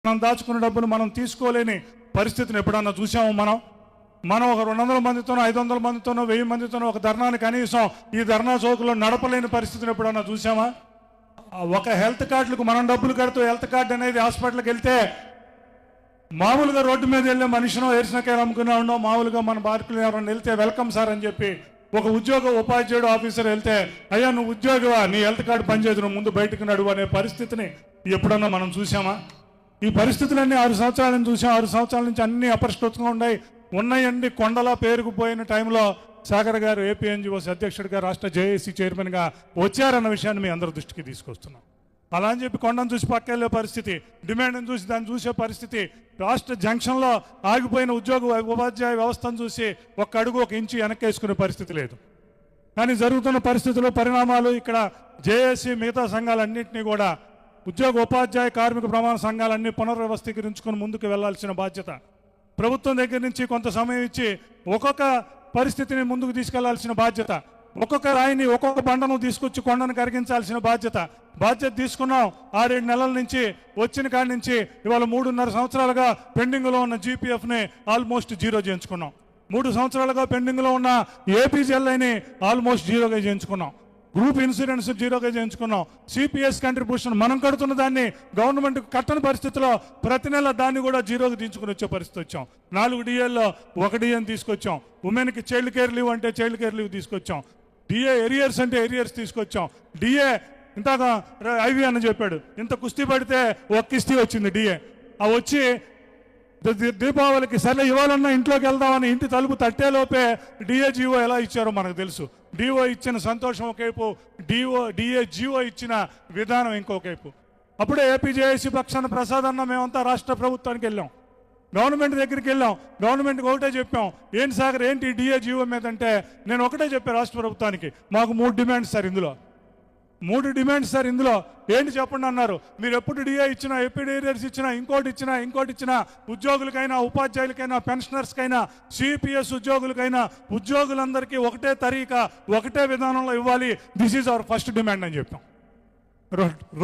మనం దాచుకున్న డబ్బులు మనం తీసుకోలేని పరిస్థితిని ఎప్పుడన్నా చూసాము? మనం ఒక 200 మందితోనో 500 మందితోనో 1000 మందితోనో ఒక ధర్నాని కనీసం ఈ ధర్నా చౌక్లో నడపలేని పరిస్థితిని ఎప్పుడన్నా చూసామా? ఒక హెల్త్ కార్డులకు మనం డబ్బులు కడుతూ హెల్త్ కార్డు అనేది హాస్పిటల్కి వెళ్తే మామూలుగా రోడ్డు మీద వెళ్ళే మనిషినో ఎరిసినకాయలు అమ్ముకునే ఉండో మామూలుగా మన బార్కులు ఎవరైనా వెళ్తే వెల్కమ్ సార్ అని చెప్పి ఒక ఉపాధ్యాయుడు ఆఫీసర్ వెళ్తే అయ్యా నువ్వు ఉద్యోగివా, నీ హెల్త్ కార్డు పనిచేయదు, నువ్వు ముందు బయటకు నడువు అనే పరిస్థితిని ఎప్పుడన్నా మనం చూసామా? ఈ పరిస్థితులన్నీ 6 సంవత్సరాల నుంచి చూసాం. 6 సంవత్సరాల నుంచి అన్ని అపరిష్కృతంగా ఉన్నాయండి. కొండలా పేరుకుపోయిన టైంలో సాగర్ గారు ఏపీఎన్జిఓస్ అధ్యక్షుడిగా రాష్ట్ర జేఏసీ చైర్మన్గా వచ్చారన్న విషయాన్ని మీ అందరి దృష్టికి తీసుకొస్తున్నాం. అలా అని చెప్పి కొండను చూసి పక్కెళ్ళే పరిస్థితి, డిమాండ్ని చూసి దాన్ని చూసే పరిస్థితి, రాష్ట్ర జంక్షన్లో ఆగిపోయిన ఉపాధ్యాయ వ్యవస్థను చూసి ఒక అడుగు ఒక ఇంచు వెనక్కేసుకునే పరిస్థితి లేదు. కానీ జరుగుతున్న పరిస్థితుల్లో పరిణామాలు ఇక్కడ జేఏసీ మిగతా సంఘాలన్నింటినీ కూడా ఉపాధ్యాయ కార్మిక ప్రమాణ సంఘాలన్నీ పునర్వ్యవస్థీకరించుకొని ముందుకు వెళ్లాల్సిన బాధ్యత ప్రభుత్వం దగ్గర నుంచి కొంత సమయం ఇచ్చి ఒక్కొక్క పరిస్థితిని ముందుకు తీసుకెళ్లాల్సిన బాధ్యత, ఒక్కొక్క రాయిని ఒక్కొక్క బండను తీసుకొచ్చి కొండను కరిగించాల్సిన బాధ్యత తీసుకున్నాం. 6-7 నెలల నుంచి వచ్చిన కాడి నుంచి ఇవాళ 3.5 సంవత్సరాలుగా పెండింగ్లో ఉన్న జీపీఎఫ్ని ఆల్మోస్ట్ జీరో చేయించుకున్నాం. 3 సంవత్సరాలుగా పెండింగ్లో ఉన్న ఏపీజీఎల్ఐని ఆల్మోస్ట్ జీరోగా చేయించుకున్నాం. గ్రూప్ ఇన్సూరెన్స్ జీరోగా చేయించుకున్నాం. సిపిఎస్ కంట్రిబ్యూషన్ మనం కడుతున్న దాన్ని గవర్నమెంట్ కట్టని పరిస్థితిలో ప్రతి నెల దాన్ని కూడా జీరోగా దించుకుని వచ్చే పరిస్థితి వచ్చాం. 4 డిఏల్లో 1 డిఏని తీసుకొచ్చాం. ఉమెన్కి చైల్డ్ కేర్ లీవ్ అంటే చైల్డ్ కేర్ లీవ్ తీసుకొచ్చాం. డిఏ ఎరియర్స్ అంటే ఎరియర్స్ తీసుకొచ్చాం. డిఏ ఇంతాక ఐవి అని చెప్పాడు, ఇంత కుస్తీ పడితే 1 కిస్తీ వచ్చింది డిఏ. ఆ వచ్చి దీపావళికి సరే ఇవ్వాలన్నా ఇంట్లోకి వెళ్దామని ఇంటి తలుపు తట్టేలోపే డిఏ జీవో ఎలా ఇచ్చారో మనకు తెలుసు. డిఓ ఇచ్చిన సంతోషం ఒకవైపు, డిఏ జీవో ఇచ్చిన విధానం ఇంకొకవైపు. అప్పుడే ఏపీజేఏసీ పక్షాన ప్రసాద్ అన్న మేమంతా రాష్ట్ర ప్రభుత్వానికి వెళ్ళాం, గవర్నమెంట్ దగ్గరికి వెళ్ళాం. గవర్నమెంట్కి ఒకటే చెప్పాం, ఏంటి సాగర్ ఏంటి డిఏ జీవో మీద అంటే నేను ఒకటే చెప్పాను రాష్ట్ర ప్రభుత్వానికి, మాకు 3 డిమాండ్స్ సార్ ఇందులో 3 డిమాండ్స్ సార్ ఇందులో ఏంటి చెప్పండి అన్నారు. మీరు ఎప్పుడు డిఏ ఇచ్చినా, ఎపిడేరియర్స్ ఇచ్చినా, ఇంకోటి ఇచ్చినా ఉద్యోగులకైనా, ఉపాధ్యాయులకైనా, పెన్షనర్స్కైనా, సిపిఎస్ ఉద్యోగులకైనా ఉద్యోగులందరికీ ఒకటే తరీకా, ఒకటే విధానంలో ఇవ్వాలి. This is our first demand అని చెప్పాం.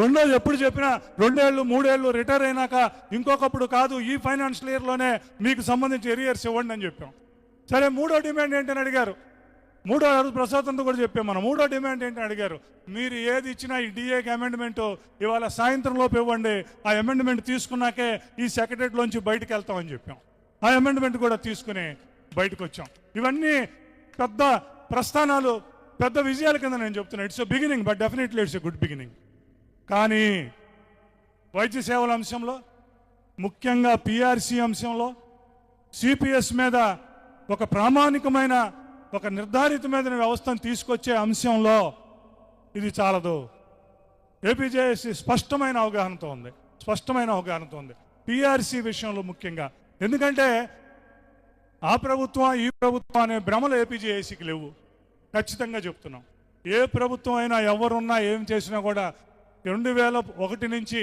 రెండోది ఎప్పుడు చెప్పినా 2 ఏళ్ళు 3 ఏళ్ళు రిటైర్ అయినాక ఇంకొకప్పుడు కాదు, ఈ ఫైనాన్షియల్ ఇయర్లోనే మీకు సంబంధించి ఎరియర్స్ ఇవ్వండి అని చెప్పాం. సరే 3వ డిమాండ్ ఏంటని అడిగారు. 3వ ప్రసాద్ అంతా కూడా చెప్పాం మనం. 3వ డిమాండ్ ఏంటని అడిగారు. మీరు ఏది ఇచ్చినా ఈ డిఏకి అమెండ్మెంట్ ఇవాళ సాయంత్రం లోపు ఇవ్వండి, ఆ అమెండ్మెంట్ తీసుకున్నాకే ఈ సెక్రటరీలోంచి బయటకు వెళ్తామని చెప్పాం. ఆ అమెండ్మెంట్ కూడా తీసుకుని బయటకు వచ్చాం. ఇవన్నీ పెద్ద ప్రస్థానాలు, పెద్ద విజయాల కింద నేను చెప్తున్నా. It's a beginning, but definitely it's a good beginning. కానీ వైద్య సేవల అంశంలో, ముఖ్యంగా పిఆర్సీ అంశంలో, సిపిఎస్ మీద ఒక ప్రామాణికమైన, ఒక నిర్ధారితమైన వ్యవస్థను తీసుకొచ్చే అంశంలో ఇది చాలదు. ఏపీజేఏసీ స్పష్టమైన అవగాహనతో ఉంది పిఆర్సీ విషయంలో ముఖ్యంగా. ఎందుకంటే ఆ ప్రభుత్వం ఈ ప్రభుత్వం అనే భ్రమలు ఏపీజేఏసీకి లేవు. ఖచ్చితంగా చెప్తున్నాం. ఏ ప్రభుత్వం అయినా ఎవరున్నా ఏం చేసినా కూడా 2001 నుంచి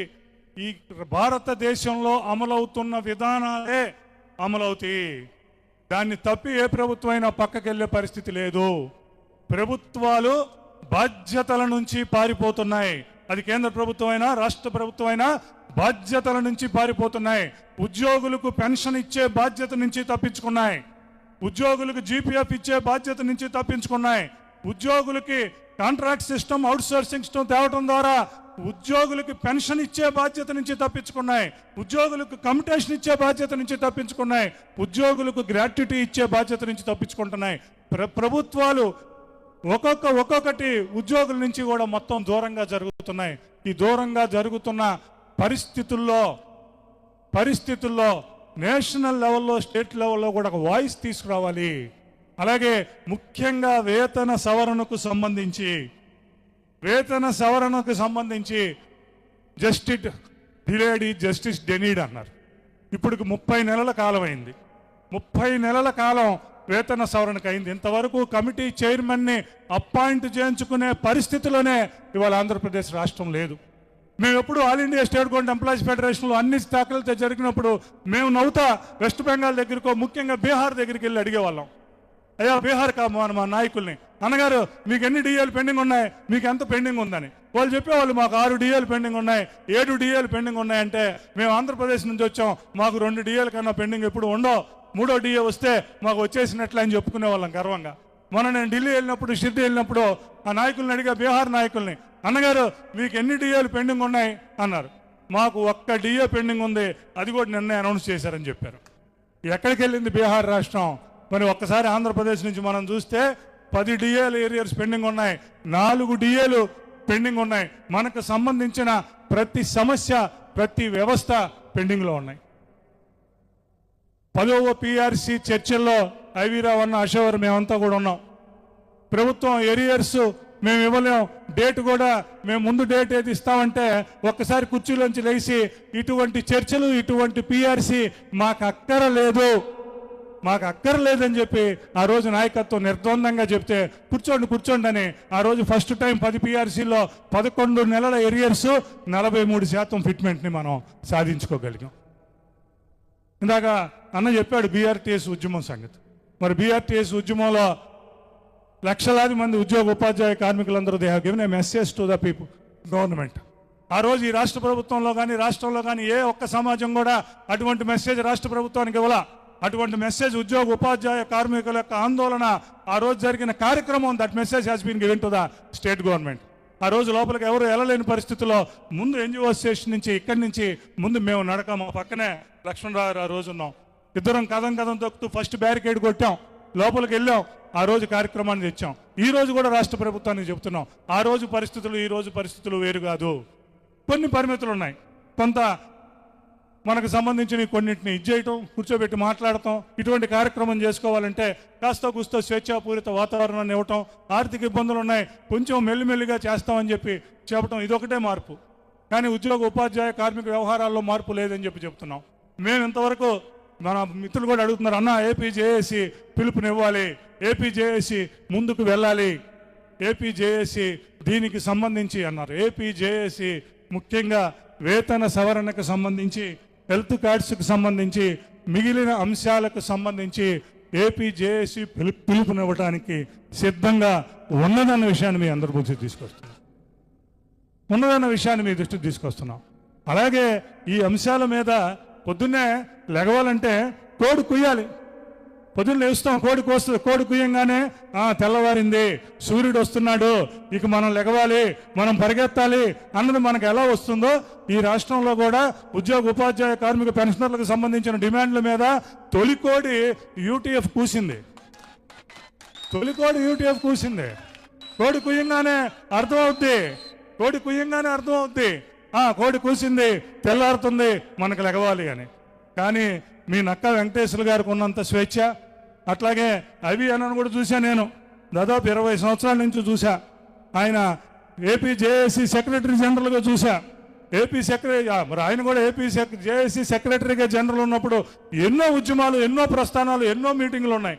ఈ భారతదేశంలో అమలవుతున్న విధానాలే అమలవుతాయి. దాన్ని తప్పి ఏ ప్రభుత్వం అయినా పక్కకెళ్ళే పరిస్థితి లేదు. ప్రభుత్వాలు బాధ్యతల నుంచి పారిపోతున్నాయి. అది కేంద్ర ప్రభుత్వం అయినా రాష్ట్ర ప్రభుత్వం అయినా బాధ్యతల నుంచి పారిపోతున్నాయి. ఉద్యోగులకు పెన్షన్ ఇచ్చే బాధ్యత నుంచి తప్పించుకున్నాయి. ఉద్యోగులకు జీపీఎఫ్ ఇచ్చే బాధ్యత నుంచి తప్పించుకున్నాయి. ఉద్యోగులకి కాంట్రాక్ట్ సిస్టమ్, అవుట్సోర్సింగ్ సిస్టమ్ తేవటం ద్వారా ఉద్యోగులకు పెన్షన్ ఇచ్చే బాధ్యత నుంచి తప్పించుకున్నాయి. ఉద్యోగులకు కమిటేషన్ ఇచ్చే బాధ్యత నుంచి తప్పించుకున్నాయి. ఉద్యోగులకు గ్రాట్యుటీ ఇచ్చే బాధ్యత నుంచి తప్పించుకుంటున్నాయి. ప్రభుత్వాలు ఒక్కొక్కటి ఉద్యోగుల నుంచి కూడా మొత్తం దూరంగా జరుగుతున్నాయి. ఈ దూరంగా జరుగుతున్న పరిస్థితుల్లో నేషనల్ లెవెల్లో, స్టేట్ లెవెల్లో కూడా ఒక వాయిస్ తీసుకురావాలి. అలాగే ముఖ్యంగా వేతన సవరణకు సంబంధించి జస్టిస్ డిలేడ్ జస్టిస్ డెనీడ్ అన్నారు. ఇప్పటికి 30 నెలల కాలం అయింది. 30 నెలల కాలం వేతన సవరణకు అయింది. ఇంతవరకు కమిటీ చైర్మన్ని అపాయింట్ చేయించుకునే పరిస్థితిలోనే ఇవాళ ఆంధ్రప్రదేశ్ రాష్ట్రం లేదు. మేము ఎప్పుడు all India state government employees ఫెడరేషన్లో అన్ని శాఖలతో జరిగినప్పుడు మేము నవ్వుతా వెస్ట్ బెంగాల్ దగ్గరకో, ముఖ్యంగా బీహార్ దగ్గరికి వెళ్ళి అడిగేవాళ్ళం. అయ్యా బీహార్ మా నాయకుల్ని, అన్నగారు మీకు ఎన్ని డిఏలు పెండింగ్ ఉన్నాయి, మీకు ఎంత పెండింగ్ ఉందని. వాళ్ళు చెప్పేవాళ్ళు మాకు 6 డిఏలు పెండింగ్ ఉన్నాయి, 7 డిఏలు పెండింగ్ ఉన్నాయంటే మేము ఆంధ్రప్రదేశ్ నుంచి వచ్చాం, మాకు 2 డిఏల కన్నా పెండింగ్ ఎప్పుడు ఉండవు, 3వ డిఏ వస్తే మాకు వచ్చేసినట్లు అని చెప్పుకునే వాళ్ళం గర్వంగా. మొన్న నేను ఢిల్లీ వెళ్ళినప్పుడు, షిర్డీ వెళ్ళినప్పుడు ఆ నాయకుల్ని అడిగా, బీహార్ నాయకుల్ని, అన్నగారు మీకు ఎన్ని డిఏలు పెండింగ్ ఉన్నాయి అన్నారు. మాకు 1 డిఏ పెండింగ్ ఉంది, అది కూడా నిన్నే అనౌన్స్ చేశారని చెప్పారు. ఎక్కడికి వెళ్ళింది బీహార్ రాష్ట్రం? మరి ఒక్కసారి ఆంధ్రప్రదేశ్ నుంచి మనం చూస్తే 10 డిఏలు ఏరియర్స్ పెండింగ్ ఉన్నాయి, 4 డిఏలు పెండింగ్ ఉన్నాయి. మనకు సంబంధించిన ప్రతి సమస్య, ప్రతి వ్యవస్థ పెండింగ్లో ఉన్నాయి. 10వ పిఆర్సి చర్చల్లో ఐవీరావు అన్న, అశోవర్ మేమంతా కూడా ఉన్నాం. ప్రభుత్వం ఏరియర్స్ మేము ఇవ్వలేం, డేట్ కూడా మేము ముందు డేట్ ఏది ఇస్తామంటే ఒక్కసారి కుర్చీలోంచి లేచి ఇటువంటి చర్చలు, ఇటువంటి పిఆర్సి మాకు అక్కర్లేదని చెప్పి ఆ రోజు నాయకత్వం నిర్ద్వందంగా చెప్తే కూర్చోండి అని ఆ రోజు ఫస్ట్ టైం 10 పిఆర్సీలో 11 నెలల ఏరియర్స్ 43% ఫిట్మెంట్ని మనం సాధించుకోగలిగాం. ఇందాక అన్న చెప్పాడు బీఆర్టీఎస్ ఉద్యమం సంగతి. మరి బీఆర్టీఎస్ ఉద్యమంలో లక్షలాది మంది ఉద్యోగ ఉపాధ్యాయ కార్మికులందరూ they have given a message to the people, government. ఆ రోజు ఈ రాష్ట్ర ప్రభుత్వంలో కానీ రాష్ట్రంలో కానీ ఏ ఒక్క సమాజం కూడా అటువంటి మెసేజ్ రాష్ట్ర ప్రభుత్వానికి ఇవ్వాల. అటువంటి మెసేజ్ ఉద్యోగ ఉపాధ్యాయ కార్మికుల యొక్క ఆందోళన ఆ రోజు జరిగిన కార్యక్రమం, that message has been given to the state government. ఆ రోజు లోపలికి ఎవరు వెళ్ళలేని పరిస్థితుల్లో ముందు ఎన్జిఓ స్టేషన్ నుంచి, ఇక్కడి నుంచి ముందు మేము నడక, మా పక్కనే లక్ష్మణరావు ఆ రోజు ఉన్నాం, ఇద్దరం కథం తొక్కుతూ ఫస్ట్ బ్యారికేడ్ కొట్టాం, లోపలికి వెళ్ళాం. ఆ రోజు కార్యక్రమాన్ని తెచ్చాం. ఈ రోజు కూడా రాష్ట్ర ప్రభుత్వానికి చెప్తున్నాం, ఆ రోజు పరిస్థితులు ఈ రోజు పరిస్థితులు వేరు కాదు. కొన్ని పరిమితులు ఉన్నాయి, కొంత మనకు సంబంధించిన కొన్నింటిని ఇచ్చేయటం, కూర్చోబెట్టి మాట్లాడటం, ఇటువంటి కార్యక్రమం చేసుకోవాలంటే కాస్త కూస్తో స్వేచ్ఛాపూరిత వాతావరణాన్ని ఇవ్వటం, ఆర్థిక ఇబ్బందులు ఉన్నాయి కొంచెం మెల్లిమెల్లిగా చేస్తామని చెప్పి చెప్పటం, ఇదొకటే మార్పు. కానీ ఉద్యోగ ఉపాధ్యాయ కార్మిక వ్యవహారాల్లో మార్పు లేదని చెప్పి చెప్తున్నాం. మేము ఇంతవరకు మన మిత్రులు కూడా అడుగుతున్నారు, అన్న ఏపీజేఏసీ పిలుపునివ్వాలి, ఏపీజేఏసీ ముందుకు వెళ్ళాలి, ఏపీజేఏసీ దీనికి సంబంధించి అన్నారు. ఏపీజేఏసీ ముఖ్యంగా వేతన సవరణకు సంబంధించి, హెల్త్ కార్డ్స్కి సంబంధించి, మిగిలిన అంశాలకు సంబంధించి ఏపీజేఏసీ పిలుపునివ్వడానికి సిద్ధంగా ఉన్నదన్న విషయాన్ని మీ అందరి దృష్టికి తీసుకొస్తున్నాం. అలాగే ఈ అంశాల మీద పొద్దున్నే లెగవాలంటే కోడి కుయ్యాలి. పొద్దున్న లేస్తాం, కోడి కుయ్యంగానే తెల్లవారింది, సూర్యుడు వస్తున్నాడు, ఇక మనం లెగవాలి, మనం పరిగెత్తాలి అన్నది మనకు ఎలా వస్తుందో ఈ రాష్ట్రంలో కూడా ఉద్యోగ ఉపాధ్యాయ కార్మిక పెన్షనర్లకు సంబంధించిన డిమాండ్ల మీద తొలికోడి యూటీఎఫ్ కూసింది. కోడి కుయ్యంగానే అర్థమవుద్ది, కోడి కూసింది, తెల్లారుతుంది, మనకు లెగవాలి అని. కానీ మీ నక్క వెంకటేశ్వర గారికి ఉన్నంత స్వేచ్ఛ, అట్లాగే అవి అన్నను కూడా చూసా నేను, దాదాపు 20 సంవత్సరాల నుంచి చూసా. ఆయన ఏపీజేఏసీ సెక్రటరీ జనరల్గా చూసా. మరి ఆయన కూడా ఏపీజేఏసీ సెక్రటరీగా జనరల్ ఉన్నప్పుడు ఎన్నో ఉద్యమాలు, ఎన్నో ప్రస్థానాలు, ఎన్నో మీటింగ్లు ఉన్నాయి.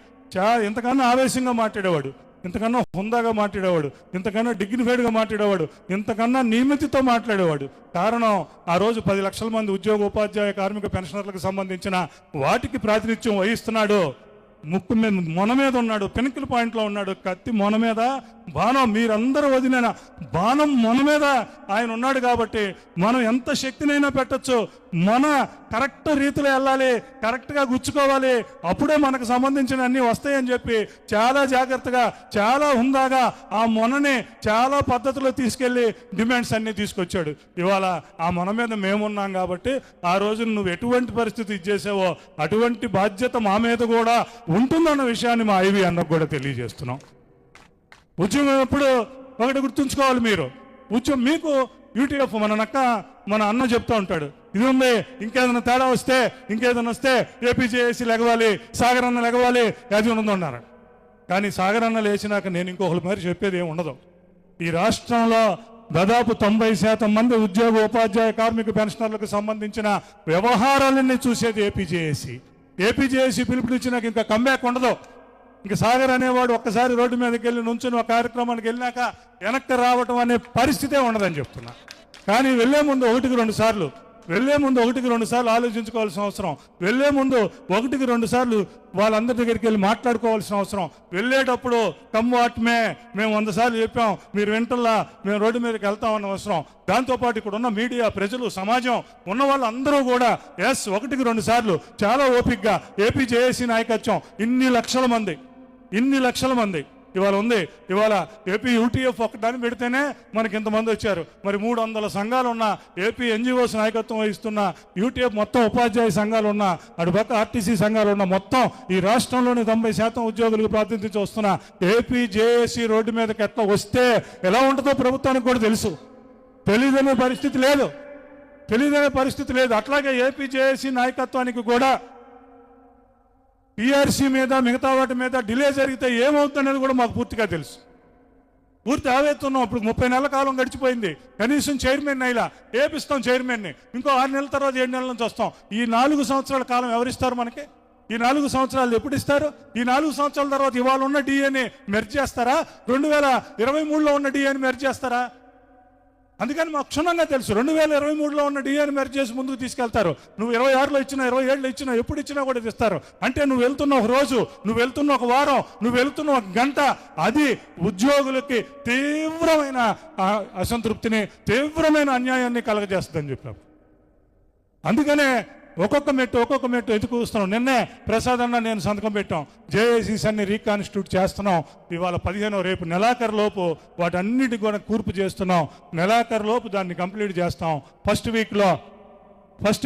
ఇంతకన్నా ఆవేశంగా మాట్లాడేవాడు, ఇంతకన్నా హుందాగా మాట్లాడేవాడు, ఇంతకన్నా డిగ్నిఫైడ్గా మాట్లాడేవాడు, ఇంతకన్నా నియమితితో మాట్లాడేవాడు. కారణం ఆ రోజు 10 లక్షల మంది ఉద్యోగ ఉపాధ్యాయ కార్మిక పెన్షనర్లకు సంబంధించిన వాటికి ప్రాతినిధ్యం వహిస్తున్నాడు. ముక్కు మీద మొన మీద ఉన్నాడు, పెనికిల్ పాయింట్లో ఉన్నాడు, కత్తి మొన మీద, బాణం మీరందరూ వదిలిన బాణం మొన మీద ఆయన ఉన్నాడు. కాబట్టి మనం ఎంత శక్తినైనా పెట్టచ్చు, మన కరెక్ట్ రీతిలో వెళ్ళాలి, కరెక్ట్గా గుచ్చుకోవాలి, అప్పుడే మనకు సంబంధించిన అన్నీ వస్తాయని చెప్పి చాలా జాగ్రత్తగా, చాలా హుందాగా ఆ మొనని చాలా పద్ధతిలో తీసుకెళ్ళి డిమాండ్స్ అన్నీ తీసుకొచ్చాడు. ఇవాళ ఆ మొన మీద మేమున్నాం కాబట్టి ఆ రోజు నువ్వు ఎటువంటి పరిస్థితి ఇచ్చేసావో అటువంటి బాధ్యత మా మీద కూడా ఉంటుందన్న విషయాన్ని మా ఐవి అన్నకు కూడా తెలియజేస్తున్నాం. ఉద్యమం ఎప్పుడు ఒకటి గుర్తుంచుకోవాలి మీరు, ఉద్యమం మీకు యూటీఎఫ్ మన అన్న చెప్తూ ఉంటాడు, ఇది ఉంది, ఇంకేదైనా తేడా వస్తే, ఇంకేదైనా వస్తే ఏపీజేఏసీ లెగవాలి, సాగర్ అన్న లెగవాలి, అది ఉందన్నారు. కానీ సాగర్ అన్న లేచినాక నేను ఇంకొకరి మరి చెప్పేది ఏమి ఉండదు. ఈ రాష్ట్రంలో దాదాపు 90% మంది ఉద్యోగ ఉపాధ్యాయ కార్మిక పెన్షనర్లకు సంబంధించిన వ్యవహారాలన్నీ చూసేది ఏపీజేఏసీ పిలుపునిచ్చినాక ఇంకా కంబ్యాక్ ఉండదు. ఇంక సాగర్ అనేవాడు ఒక్కసారి రోడ్డు మీదకి వెళ్ళి నుంచుని ఒక కార్యక్రమానికి వెళ్ళినాక వెనక్కి రావటం అనే పరిస్థితే ఉండదని చెప్తున్నా. కానీ వెళ్లే ముందు 1-2 సార్లు వెళ్ళే ముందు 1-2 సార్లు ఆలోచించుకోవాల్సిన అవసరం, వెళ్ళే ముందు 1-2 సార్లు వాళ్ళందరి దగ్గరికి వెళ్ళి మాట్లాడుకోవాల్సిన అవసరం. వెళ్ళేటప్పుడు కమ్ వాట్ మే, మేము 100 సార్లు చెప్పాం, మీరు వింటల్లా, మేము రోడ్డు మీదకి వెళ్తామన్న అవసరం. దాంతోపాటు ఇక్కడ ఉన్న మీడియా, ప్రజలు, సమాజం ఉన్న వాళ్ళందరూ కూడా 1-2 సార్లు చాలా ఓపికగా ఏపీ జేఏసీ నాయకత్వం ఇన్ని లక్షల మంది ఇవాళ ఉంది. ఇవాళ ఏపీ యూటీఎఫ్ ఒక్కదాన్ని పెడితేనే మనకి ఇంతమంది వచ్చారు. మరి 300 సంఘాలు ఉన్న ఏపీ ఎన్జిఓస్ నాయకత్వం వహిస్తున్న యూటీఎఫ్ మొత్తం ఉపాధ్యాయ సంఘాలు ఉన్న, అటుపక్క ఆర్టీసీ సంఘాలు ఉన్న, మొత్తం ఈ రాష్ట్రంలోని 90% ఉద్యోగులకు ప్రాతినిధ్యం వస్తున్న ఏపీ జేఏసీ రోడ్డు మీదకి ఎట్లా వస్తే ఎలా ఉంటుందో ప్రభుత్వానికి కూడా తెలుసు. తెలియదనే పరిస్థితి లేదు. అట్లాగే ఏపీ జేఏసీ నాయకత్వానికి కూడా పిఆర్సీ మీద, మిగతా వాటి మీద డిలే జరిగితే ఏమవుతుందనేది కూడా మాకు పూర్తిగా తెలుసు. పూర్తి ఆవేస్తున్నాం. ఇప్పుడు 30 నెలల కాలం గడిచిపోయింది. కనీసం చైర్మన్ అయిలా ఏపిస్తాం, చైర్మన్ని ఇంకో 6 నెలల తర్వాత 7 నెలల నుంచి వస్తాం. ఈ 4 సంవత్సరాల కాలం ఎవరిస్తారు మనకి? ఈ 4 సంవత్సరాలు ఎప్పుడు ఇస్తారు? ఈ 4 సంవత్సరాల తర్వాత ఇవాళ ఉన్న డిఏని మెర్జ్ చేస్తారా? 2023లో ఉన్న డిఏని మెర్జ్ చేస్తారా? అందుకని మాకు క్షుణ్ణంగా తెలుసు 2023లో ఉన్న డిఏని మెర్జ్ చేసి ముందుకు తీసుకెళ్తారు. నువ్వు 26లో ఇచ్చినా, 27లో ఇచ్చినా, ఎప్పుడు ఇచ్చినా కూడా ఇస్తారు. అంటే నువ్వు వెళ్తున్న ఒక రోజు, నువ్వు వెళ్తున్న ఒక వారం, నువ్వు వెళ్తున్న ఒక గంట, అది ఉద్యోగులకి తీవ్రమైన అసంతృప్తిని, తీవ్రమైన అన్యాయాన్ని కలగజేస్తుందని చెప్పారు. అందుకనే ఒక్కొక్క మెట్టు ఎదుకుస్తున్నాం. నిన్నే ప్రసాద్ అన్న నేను సంతకం పెట్టాం. జేఏసీస్ అన్ని రీకాన్స్టిట్యూట్ చేస్తున్నాం. ఇవాళ 15 రేపు నెలాఖరులోపు వాటన్నిటి కూడా కూర్పు చేస్తున్నాం. నెలాఖరులోపు దాన్ని కంప్లీట్ చేస్తాం. ఫస్ట్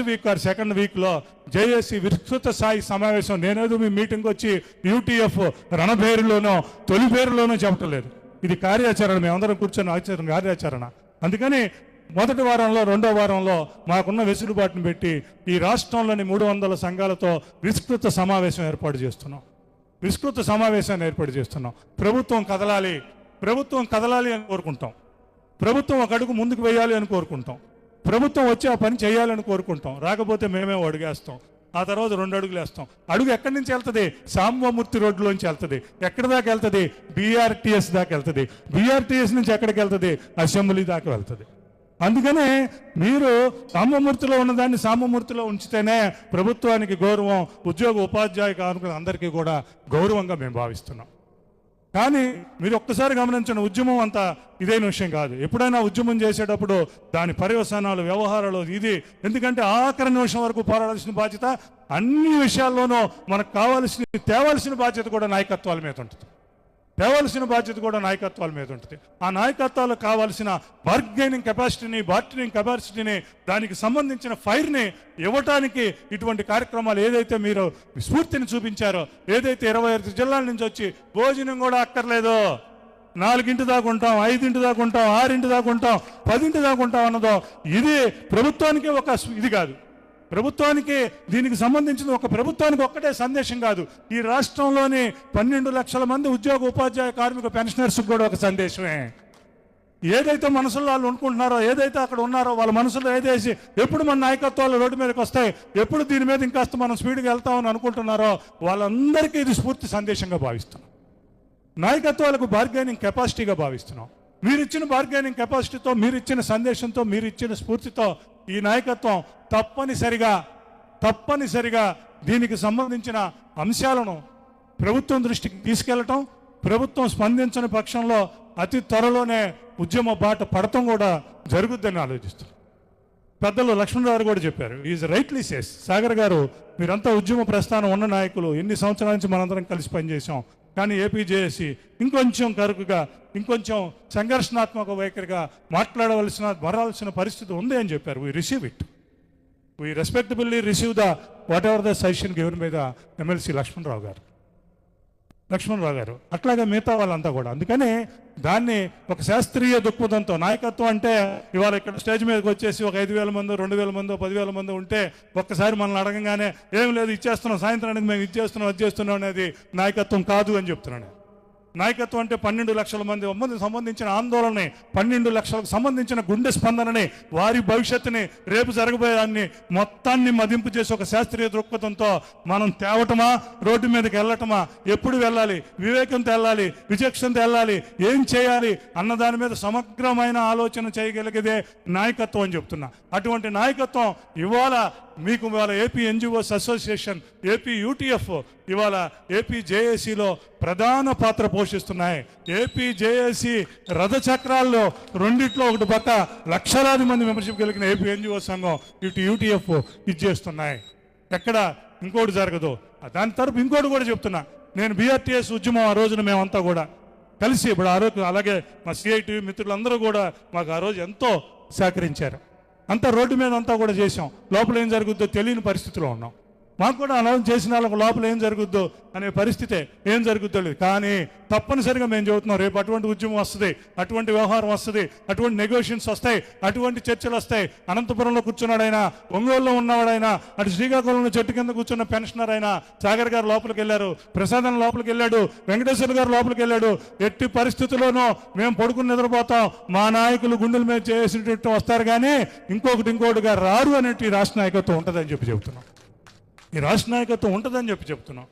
వీక్ ఆర్ సెకండ్ వీక్లో జేఏసీ విస్తృత స్థాయి సమావేశం. నేనేదో మీ మీటింగ్కి వచ్చి యూటీఎఫ్ రణభేరులోనో తొలి పేరులోనో చెప్పట్లేదు. ఇది కార్యాచరణ, మేమందరం కూర్చొని కార్యాచరణ. అందుకని మొదటి వారంలో, 2వ వారంలో మాకున్న వెసులుబాటును పెట్టి ఈ రాష్ట్రంలోని 300 సంఘాలతో విస్తృత సమావేశాన్ని ఏర్పాటు చేస్తున్నాం. ప్రభుత్వం కదలాలి అని కోరుకుంటాం. ప్రభుత్వం ఒక అడుగు ముందుకు వేయాలి అని కోరుకుంటాం. ప్రభుత్వం వచ్చి ఆ పని చేయాలని కోరుకుంటాం. రాకపోతే మేమే అడుగేస్తాం. ఆ తర్వాత 2 అడుగులు వేస్తాం. అడుగు ఎక్కడి నుంచి వెళ్తుంది? సాంబమూర్తి రోడ్లోంచి వెళ్తుంది. ఎక్కడి దాకా వెళ్తుంది? బీఆర్టీఎస్ దాకా వెళ్తుంది. బీఆర్టీఎస్ నుంచి ఎక్కడికి వెళ్తుంది? అసెంబ్లీ దాకా వెళ్తుంది. అందుకనే మీరు సాంబమూర్తిలో ఉన్నదాన్ని సాంబమూర్తిలో ఉంచితేనే ప్రభుత్వానికి గౌరవం, ఉద్యోగ ఉపాధ్యాయ కార్మికులు అందరికీ కూడా గౌరవంగా మేము భావిస్తున్నాం. కానీ మీరు ఒక్కసారి గమనించండి, ఉద్యమం అంత ఇదైన విషయం కాదు. ఎప్పుడైనా ఉద్యమం చేసేటప్పుడు దాని పర్యవసానాలు, వ్యవహారాలు ఇది, ఎందుకంటే ఆఖరి నిమిషం వరకు పోరాడాల్సిన బాధ్యత అన్ని విషయాల్లోనూ మనకు తేవాల్సిన బాధ్యత కూడా నాయకత్వాల మీద ఉంటుంది. ఆ నాయకత్వాలకు కావాల్సిన బార్గెనింగ్ కెపాసిటీని దానికి సంబంధించిన ఫైర్ని ఇవ్వటానికి ఇటువంటి కార్యక్రమాలు ఏదైతే మీరు స్ఫూర్తిని చూపించారో, ఏదైతే 25 జిల్లాల నుంచి వచ్చి భోజనం కూడా అక్కర్లేదు, 4 దాకా ఉంటాం, 5 దాకా ఉంటాం, 6 దాకా ఉంటాం, 10 దాకా ఉంటాం అన్నదో, ఇది ప్రభుత్వానికి ఒక ఇది కాదు. ప్రభుత్వానికి దీనికి సంబంధించిన ఒక ప్రభుత్వానికి ఒక్కటే సందేశం కాదు, ఈ రాష్ట్రంలోని 12 లక్షల మంది ఉద్యోగ ఉపాధ్యాయ కార్మిక పెన్షనర్స్ కూడా ఒక సందేశమే. ఏదైతే మనసులో వాళ్ళు అనుకుంటున్నారో, ఏదైతే అక్కడ ఉన్నారో, వాళ్ళ మనసులో ఏదేసి ఎప్పుడు మన నాయకత్వాలు రోడ్డు మీదకి వస్తాయి, ఎప్పుడు దీని మీద ఇంకాస్త మనం స్పీడ్గా వెళ్తామని అనుకుంటున్నారో వాళ్ళందరికీ ఇది స్ఫూర్తి సందేశంగా భావిస్తున్నాం. నాయకత్వాలకు బార్గెనింగ్ కెపాసిటీగా భావిస్తున్నాం. మీరిచ్చిన బార్గెనింగ్ కెపాసిటీతో, మీరిచ్చిన సందేశంతో, మీరిచ్చిన స్ఫూర్తితో ఈ నాయకత్వం తప్పనిసరిగా దీనికి సంబంధించిన అంశాలను ప్రభుత్వం దృష్టికి తీసుకెళ్లటం, ప్రభుత్వం స్పందించని పక్షంలో అతి త్వరలోనే ఉద్యమ బాట పడటం కూడా జరుగుద్దని ఆలోచిస్తారు. పెద్దలు లక్ష్మణరావు కూడా చెప్పారు, ఈజ్ రైట్లీ సేస్. సాగర్ గారు, మీరంతా ఉద్యమ ప్రస్థానం ఉన్న నాయకులు, ఎన్ని సంవత్సరాల నుంచి మనందరం కలిసి పనిచేసాం. కానీ ఏపీ జేఏసీ ఇంకొంచెం కరుకుగా, ఇంకొంచెం సంఘర్షణాత్మక వైఖరిగా మారాల్సిన పరిస్థితి ఉంది అని చెప్పారు. We respectably receive whatever the suggestion given by the MLC Lakshmanarao గారు, అట్లాగే మిగతా వాళ్ళంతా కూడా. అందుకని దాన్ని ఒక శాస్త్రీయ దృక్పథంతో, నాయకత్వం అంటే ఇవాళ ఇక్కడ స్టేజ్ మీదకి వచ్చేసి ఒక 5,000 మందో, 2,000 మందో, 10,000 మందో ఉంటే ఒక్కసారి మనల్ని అడగంగానే ఏం లేదు ఇచ్చేస్తున్నాం, సాయంత్రానికి మేము ఇచ్చేస్తున్నాం, అది చేస్తున్నాం అనేది నాయకత్వం కాదు అని చెప్తున్నాను. నాయకత్వం అంటే 12 లక్షల మంది సంబంధించిన ఆందోళనని, 12 లక్షలకు సంబంధించిన గుండె స్పందనని, వారి భవిష్యత్తుని, రేపు జరగబోయేదాన్ని మొత్తాన్ని మదింపు చేసి ఒక శాస్త్రీయ దృక్పథంతో మనం తేవటమా, రోడ్డు మీదకి వెళ్ళటమా, ఎప్పుడు వెళ్ళాలి, వివేకంతో వెళ్ళాలి, విచక్షణతో వెళ్ళాలి, ఏం చేయాలి అన్న దాని మీద సమగ్రమైన ఆలోచన చేయగలిగేదే నాయకత్వం అని చెప్తున్నా. అటువంటి నాయకత్వం ఇవాళ మీకు AP NGOs association, AP UTF, ఇవాళ ఏపీ జేఏసీలో ప్రధాన పాత్ర పోషిస్తున్నాయి. ఏపీ జేఏసీ రథచక్రాల్లో రెండిట్లో ఒకటి పక్క లక్షలాది మంది మెంబర్షిప్ కలిగిన ఏపీ ఎన్జిఓ సంఘం, ఇటు యూటీఎఫ్ ఇచ్చేస్తున్నాయి. ఎక్కడ ఇంకోటి జరగదు. దాని తరపు ఇంకోటి కూడా చెప్తున్నా. నేను బీఆర్టీఎస్ ఉద్యమం ఆ రోజున మేమంతా కూడా కలిసి, ఇప్పుడు ఆ రోజు అలాగే మా సిఐటి మిత్రులందరూ కూడా మాకు ఆ రోజు ఎంతో సహకరించారు. అంతా రోడ్డు మీద అంతా కూడా చేసాం. లోపల ఏం జరుగుద్దో తెలియని పరిస్థితిలో ఉన్నాం. మాకు కూడా అనౌన్స్ చేసిన వాళ్ళకు లోపల ఏం జరుగుద్దో అనే పరిస్థితే, ఏం జరుగుద్దో లేదు. కానీ తప్పనిసరిగా మేము చెబుతున్నాం, రేపు అటువంటి ఉద్యమం వస్తుంది, అటువంటి వ్యవహారం వస్తుంది, అటువంటి నెగోషియేషన్స్ వస్తాయి, అటువంటి చర్చలు వస్తాయి. అనంతపురంలో కూర్చున్నాడైనా, ఒంగోలులో ఉన్నవాడైనా, అటు శ్రీకాకుళంలో చెట్టు కింద కూర్చున్న పెన్షనర్ అయినా, సాగర్ గారు లోపలికి వెళ్ళారు, ప్రసాదం లోపలికి వెళ్ళాడు, వెంకటేశ్వర గారు లోపలికి వెళ్ళాడు. ఎట్టి పరిస్థితుల్లోనూ మేము పడుకుని నిద్రపోతాం, మా నాయకులు గుండెల మీద చేసేటట్టు వస్తారు, కానీ ఇంకొకటిగా రారు అనేటి ఈ రాష్ట్ర నాయకత్వం ఉంటుందని చెప్తున్నాం. ఈ రాష్ట్ర నాయకత్వం ఉంటుందని చెప్తున్నాం.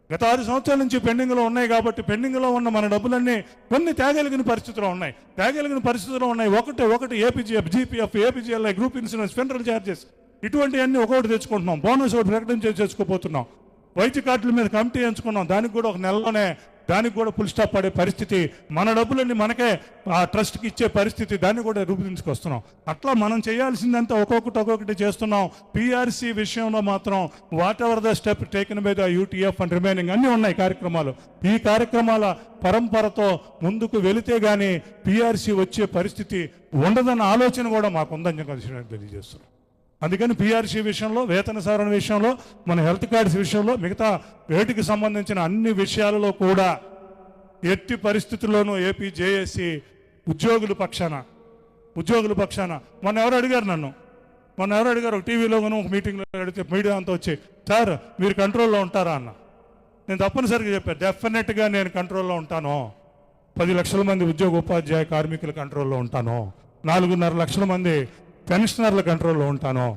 గత 6 సంవత్సరాల నుంచి పెండింగ్లో ఉన్నాయి కాబట్టి, పెండింగ్లో ఉన్న మన డబ్బులన్నీ కొన్ని తేగలిగిన పరిస్థితుల్లో ఉన్నాయి. ఒకటి APGF, GPF, APGLI, group insurance, federal charges, ఇటువంటివన్నీ ఒకటి తెచ్చుకుంటున్నాం. బోనస్ ఒకటి ప్రకటన చేసుకోబోతున్నాం. వైద్య కార్డుల మీద కమిటీ ఎంచుకున్నాం. దానికి కూడా ఒక నెలలోనే దానికి కూడా ఫుల్ స్టాప్ పడే పరిస్థితి, మన డబ్బులన్నీ మనకే ఆ ట్రస్ట్కి ఇచ్చే పరిస్థితి, దాన్ని కూడా రూపుదిద్దుకొస్తున్నాం. అట్లా మనం చేయాల్సిందంతా ఒక్కొక్కటి చేస్తున్నాం. పీఆర్సీ విషయంలో మాత్రం what ever the step taken by the UTF and remaining అన్నీ ఉన్నాయి కార్యక్రమాలు. ఈ కార్యక్రమాల పరంపరతో ముందుకు వెళితే కానీ పీఆర్సీ వచ్చే పరిస్థితి ఉండదన్న ఆలోచన కూడా మాకు ఉందని తెలియజేస్తున్నాం. అందుకని పీఆర్సీ విషయంలో, వేతన సవరణ విషయంలో, మన హెల్త్ కార్డ్స్ విషయంలో, మిగతా వేటికి సంబంధించిన అన్ని విషయాలలో కూడా ఎట్టి పరిస్థితుల్లోనూ ఏపీ జేఏసీ ఉద్యోగుల పక్షాన మొన్న ఎవరు అడిగారు ఒక టీవీలో ఒక మీటింగ్లో అడిగితే మీడియా అంతా వచ్చి, సార్ మీరు కంట్రోల్లో ఉంటారా అన్న. నేను తప్పనిసరిగా చెప్పాను, డెఫినెట్గా నేను కంట్రోల్లో ఉంటాను. 10 లక్షల మంది ఉద్యోగ ఉపాధ్యాయ కార్మికుల కంట్రోల్లో ఉంటాను. 4.5 లక్షల మంది పెన్షనర్ల కంట్రోల్లో ఉంటాను.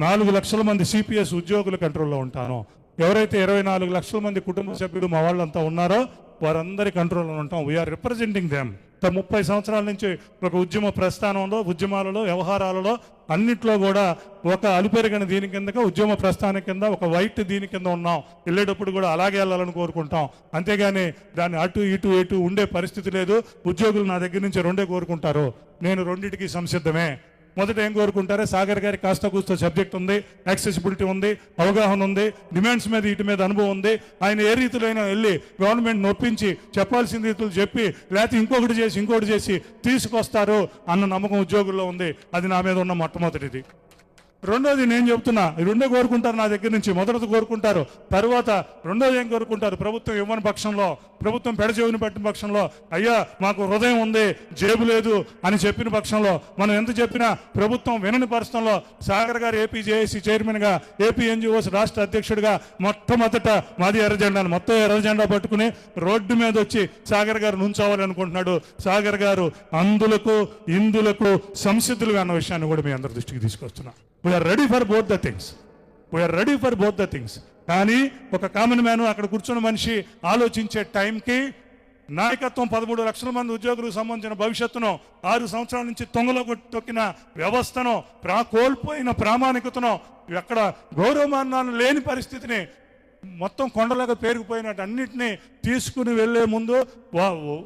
4 లక్షల మంది సిపిఎస్ ఉద్యోగుల కంట్రోల్లో ఉంటాను. ఎవరైతే 24 లక్షల మంది కుటుంబ సభ్యులు మా వాళ్ళంతా ఉన్నారో వారందరి కంట్రోల్లో ఉంటాం. We are representing them. 30 సంవత్సరాల నుంచి ఒక ఉద్యమ ప్రస్థానంలో, ఉద్యమాలలో, వ్యవహారాలలో అన్నిట్లో కూడా ఒక అలుపెరగని దీని కిందగా, ఉద్యమ ప్రస్థానం కింద, ఒక వైట్ దీని కింద ఉన్నాం. వెళ్ళేటప్పుడు కూడా అలాగే వెళ్ళాలని కోరుకుంటాం. అంతేగాని దాన్ని అటు ఇటు ఉండే పరిస్థితి లేదు. ఉద్యోగులు నా దగ్గర నుంచి 2 కోరుకుంటారు. నేను 2టికి సంసిద్ధమే. మొదట ఏం కోరుకుంటారే, సాగర్ గారికి కాస్త కూస్త సబ్జెక్ట్ ఉంది, యాక్సెసిబిలిటీ ఉంది, అవగాహన ఉంది, డిమాండ్స్ మీద వీటి మీద అనుభవం ఉంది. ఆయన ఏ రీతిలో అయినా వెళ్ళి గవర్నమెంట్ నొప్పించి చెప్పాల్సిన రీతులు చెప్పి, లేకపోతే ఇంకోటి చేసి తీసుకొస్తారు అన్న నమ్మకం ఉద్యోగుల్లో ఉంది. అది నా మీద ఉన్న మొట్టమొదటిది. రెండోది నేను చెప్తున్నా, రెండో కోరుకుంటారు నా దగ్గర నుంచి. మొదటిది కోరుకుంటారు, తర్వాత రెండోది ఏం కోరుకుంటారు, ప్రభుత్వం ఇవ్వని పక్షంలో, ప్రభుత్వం పెడచెవిని పట్టిన పక్షంలో, అయ్యా మాకు హృదయం ఉంది జేబు లేదు అని చెప్పిన పక్షంలో, మనం ఎంత చెప్పినా ప్రభుత్వం వినని పరిస్థితుల్లో సాగర్ గారు ఏపీ జేఏసీ చైర్మన్గా, ఏపీ ఎన్జిఓస్ రాష్ట్ర అధ్యక్షుడిగా మొట్టమొదట మాది ఎర్రజెండాను మొత్తం ఎర్రజెండా పట్టుకుని రోడ్డు మీద వచ్చి సాగర్ గారు నుంచోవాలి అనుకుంటున్నాడు. సాగర్ గారు అందులకు ఇందులకు సంసిద్ధులుగా అన్న విషయాన్ని కూడా మీ అందరి దృష్టికి తీసుకొస్తున్నా. We are ready for both the things. కానీ ఒక కామన్ మ్యాన్, అక్కడ కూర్చున్న మనిషి ఆలోచించే టైంకి నాయకత్వం 13 లక్షల మంది ఉద్యోగులకు సంబంధించిన భవిష్యత్తును, 6 సంవత్సరాల నుంచి తొంగలో తొక్కిన వ్యవస్థను, కోల్పోయిన ప్రామాణికతను, ఎక్కడ గౌరవమానాలు లేని పరిస్థితిని, మొత్తం కొండలాగా పేరుకుపోయినట్టు అన్నిటినీ తీసుకుని వెళ్లే ముందు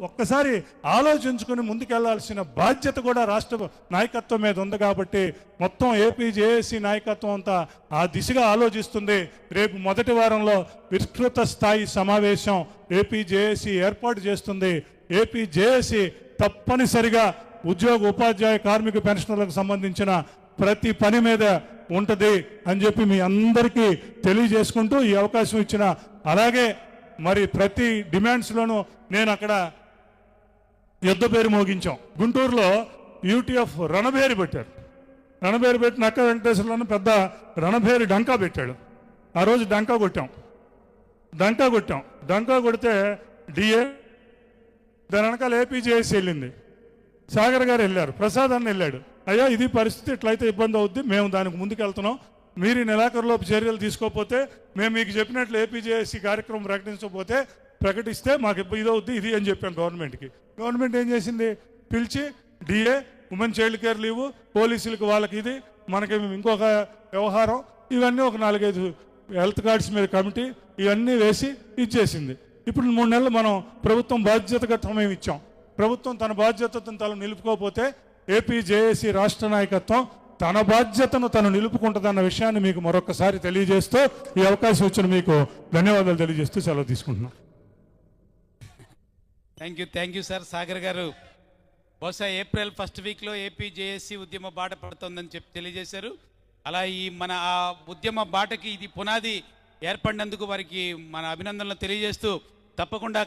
ఒక్కసారి ఆలోచించుకుని ముందుకెళ్లాల్సిన బాధ్యత కూడా రాష్ట్ర నాయకత్వం మీద ఉంది. కాబట్టి మొత్తం ఏపీ జేఏసీ నాయకత్వం అంతా ఆ దిశగా ఆలోచిస్తుంది. రేపు మొదటి వారంలో విస్తృత స్థాయి సమావేశం ఏపీ జేఏసీ ఏర్పాటు చేస్తుంది. ఏపీ జేఏసీ తప్పనిసరిగా ఉద్యోగ ఉపాధ్యాయ కార్మిక పెన్షనర్లకు సంబంధించిన ప్రతి పని మీద ఉంటుంది అని చెప్పి మీ అందరికీ తెలియజేసుకుంటూ ఈ అవకాశం ఇచ్చిన, అలాగే మరి ప్రతి డిమాండ్స్లోనూ నేను అక్కడ యుద్ధ పేరు మోగించాం. గుంటూరులో యూటీఎఫ్ రణభేరి పెట్టిన అక్క వెంకటేశ్వర్లను పెద్ద రణభేరి డంకా పెట్టాడు. ఆ రోజు డంకా కొట్టాం. డంకా కొడితే డిఏ, దాని వెనకాల ఏపీజేఎస్ వెళ్ళింది, సాగర్ గారు వెళ్ళారు, ప్రసాద్ అన్న వెళ్ళాడు. అయ్యా ఇది పరిస్థితి, ఇట్లయితే ఇబ్బంది అవుద్ది, మేము దానికి ముందుకు వెళ్తున్నాం, మీరు ఈ నెలాఖరులోపు చర్యలు తీసుకోకపోతే, మేము మీకు చెప్పినట్లు ఏపీజేఎస్సీ కార్యక్రమం ప్రకటిస్తే మాకు ఇది అవుద్ది ఇది అని చెప్పాం గవర్నమెంట్కి. గవర్నమెంట్ ఏం చేసింది, పిలిచి DA, women child care leave, పోలీసులకు వాళ్ళకి ఇది, మనకి ఇంకొక వ్యవహారం, ఇవన్నీ ఒక 4-5 హెల్త్ కార్డ్స్ మీద కమిటీ ఇవన్నీ వేసి ఇచ్చేసింది. ఇప్పుడు 3 నెలలు మనం ప్రభుత్వం బాధ్యతగా సమయం ఇచ్చాం. ప్రభుత్వం తన బాధ్యతను తను నిలుపుకోకపోతే ఏపీజేఏసీ రాష్ట్ర నాయకత్వం తన బాధ్యతను తను నిలుపుకుంటుందన్న విషయాన్ని మీకు మరొకసారి తెలియజేస్తూ ఈ అవకాశం ఇచ్చిన మీకు ధన్యవాదాలు తెలియజేస్తూ సెలవు తీసుకుంటున్నాం. Thank you sir. సాగర్ గారు బహుశా ఏప్రిల్ 1st వీక్లో ఏపీజేఏసీ ఉద్యమ బాట పడుతోందని చెప్పి తెలియజేశారు. అలా ఈ మన ఆ ఉద్యమ బాటకి ఇది పునాది ఏర్పడినందుకు వారికి మన అభినందనలు తెలియజేస్తూ తప్పకుండా